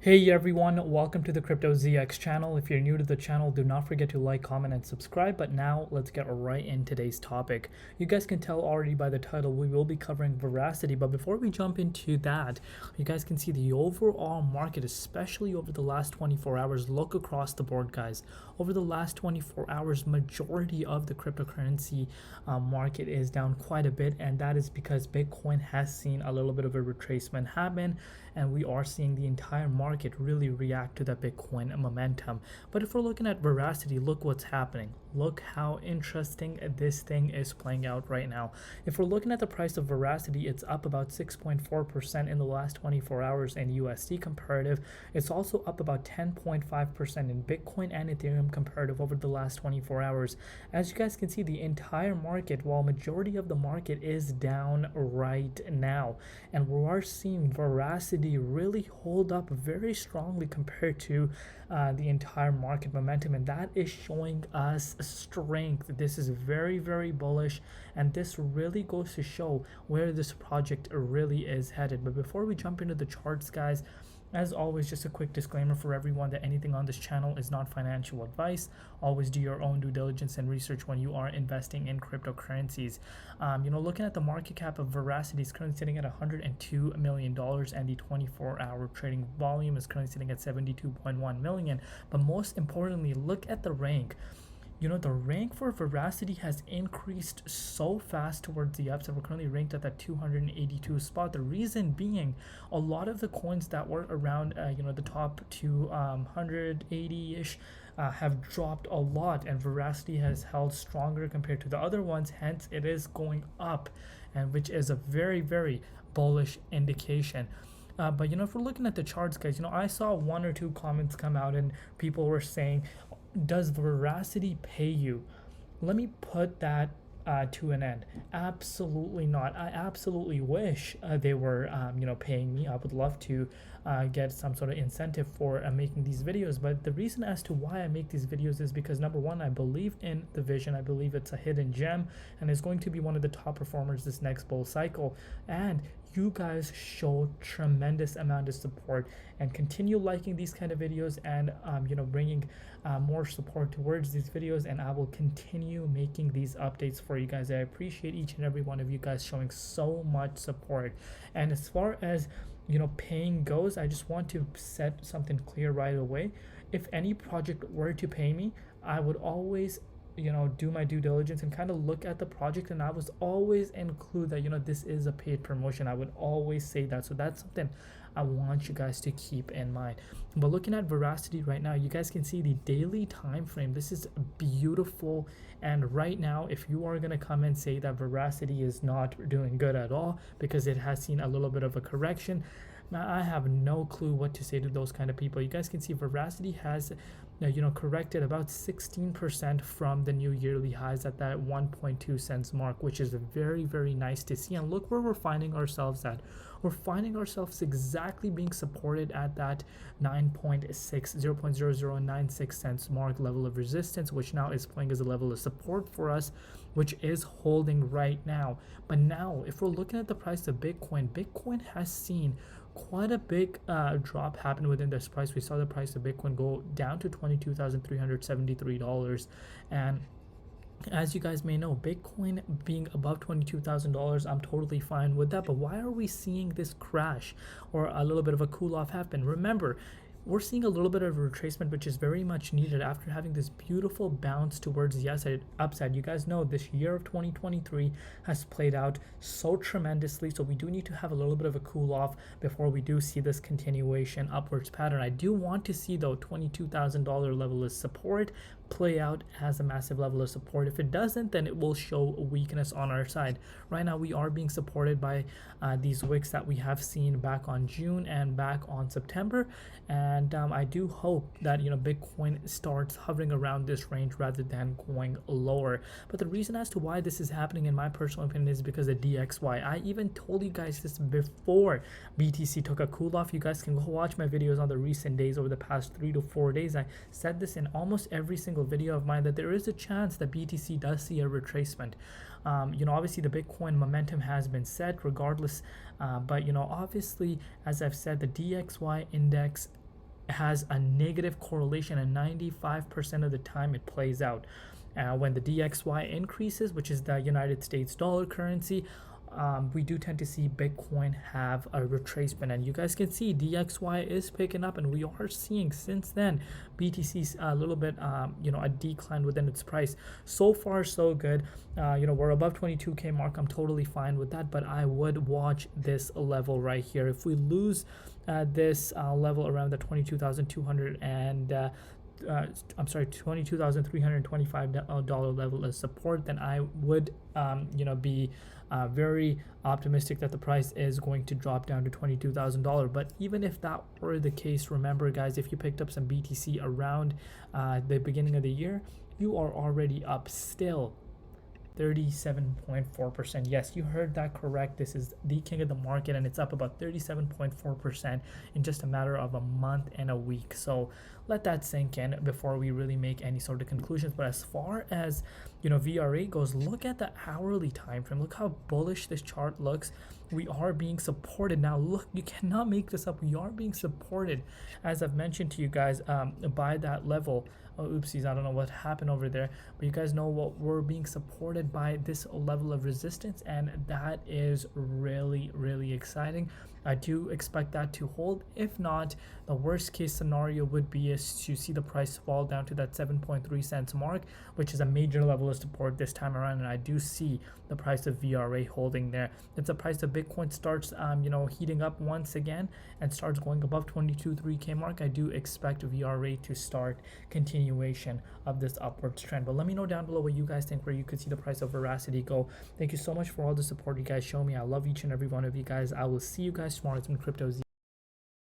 Hey everyone, welcome to the Crypto ZX channel. If you're new to the channel, do not forget to like, comment, and subscribe. But now let's get right in today's topic. You guys can tell already by the title, we will be covering Verasity. But before we jump into that, you guys can see the overall market, especially over the last 24 hours. Look across the board, guys. Over the last 24 hours, majority of the cryptocurrency market is down quite a bit. And that is because Bitcoin has seen a little bit of a retracement happen. And we are seeing the entire market really react to the Bitcoin momentum. But if we're looking at Verasity, look what's happening. Look how interesting this thing is playing out right now. If we're looking at the price of Verasity, it's up about 6.4% in the last 24 hours in USD comparative. It's also up about 10.5% in Bitcoin and Ethereum comparative over the last 24 hours. As you guys can see, the entire market, while majority of the market is down right now, and we are seeing Verasity really hold up very strongly compared to the entire market momentum, and that is showing us strength. This is very, very bullish, and this really goes to show where this project really is headed. But before we jump into the charts, guys, as always, just a quick disclaimer for everyone that anything on this channel is not financial advice. Always do your own due diligence and research when you are investing in cryptocurrencies. Looking at the market cap of Verasity is currently sitting at $102 million, and the 24-hour trading volume is currently sitting at 72.1 million. But most importantly, look at the rank. The rank for Verasity has increased so fast towards the upside. We're currently ranked at that 282 spot. The reason being, a lot of the coins that were around, the top 280-ish have dropped a lot, and Verasity has held stronger compared to the other ones. Hence, it is going up, and which is a very, very bullish indication. But if we're looking at the charts, guys, I saw one or two comments come out, and people were saying, does Verasity pay you? Let me put that to an end. Absolutely not. I absolutely wish they were, paying me. I would love to get some sort of incentive for making these videos. But the reason as to why I make these videos is because, number one, I believe in the vision. I believe it's a hidden gem, and it's going to be one of the top performers this next bull cycle. And you guys show tremendous amount of support, and continue liking these kind of videos, and bringing more support towards these videos, and I will continue making these updates for you guys. I appreciate each and every one of you guys showing so much support. And as far as paying goes, I just want to set something clear right away. If any project were to pay me, I would always do my due diligence and kind of look at the project, and I was always include that this is a paid promotion. I would always say that. So that's something I want you guys to keep in mind. But looking at Verasity right now, you guys can see the daily time frame. This is beautiful. And right now, if you are going to come and say that Verasity is not doing good at all because it has seen a little bit of a correction, I have no clue what to say to those kind of people. You guys can see Verasity has corrected about 16% from the new yearly highs at that 1.2 cents mark, which is very, very nice to see. And look where we're finding ourselves at. We're finding ourselves exactly being supported at that 0.0096 cents mark level of resistance, which now is playing as a level of support for us, which is holding right now. But now, if we're looking at the price of Bitcoin has seen quite a big drop happen within this price. We saw the price of Bitcoin go down to $22,373, and as you guys may know, Bitcoin being above $22,000, I'm totally fine with that. But why are we seeing this crash or a little bit of a cool off happen? Remember, we're seeing a little bit of retracement, which is very much needed after having this beautiful bounce towards the upside. You guys know this year of 2023 has played out so tremendously, so we do need to have a little bit of a cool off before we do see this continuation upwards pattern. I do want to see, though, $22,000 level of support play out as a massive level of support. If it doesn't, then it will show a weakness on our side. Right now, we are being supported by these wicks that we have seen back on June and back on September, and I do hope that Bitcoin starts hovering around this range rather than going lower. But the reason as to why this is happening, in my personal opinion, is because of DXY. I even told you guys this before BTC took a cool off. You guys can go watch my videos on the recent days over the past 3 to 4 days. I said this in almost every single video of mine that there is a chance that BTC does see a retracement. Obviously the Bitcoin momentum has been set regardless, but obviously, as I've said, the DXY index has a negative correlation, and 95% of the time it plays out. When the DXY increases, which is the United States dollar currency, we do tend to see Bitcoin have a retracement, and you guys can see DXY is picking up, and we are seeing since then BTC's a little bit a decline within its price. So far so good. We're above 22k mark. I'm totally fine with that, but I would watch this level right here. If we lose this level around the 22,200 and $22,325 level as support, then I would be very optimistic that the price is going to drop down to $22,000. But even if that were the case, remember guys, if you picked up some BTC around the beginning of the year, you are already up still 37.4%. Yes, you heard that correct. This is the king of the market, and it's up about 37.4% in just a matter of a month and a week. So let that sink in before we really make any sort of conclusions. But as far as VRA goes, look at the hourly time frame. Look how bullish this chart looks. We are being supported now. Look, you cannot make this up. We are being supported, as I've mentioned to you guys, by that level. Oh, oopsies, I don't know what happened over there, but you guys know what we're being supported by, this level of resistance, and that is really, really exciting. I do expect that to hold. If not, the worst case scenario would be is to see the price fall down to that 7.3 cents mark, which is a major level of support this time around, and I do see the price of VRA holding there. If the price of Bitcoin starts heating up once again and starts going above 22.3k mark, I do expect VRA to start continuation of this upwards trend. But let me know down below what you guys think, where you could see the price of Verasity go. Thank you so much for all the support you guys show me. I love each and every one of you guys. I will see you guys tomorrow. It's been Crypto Z.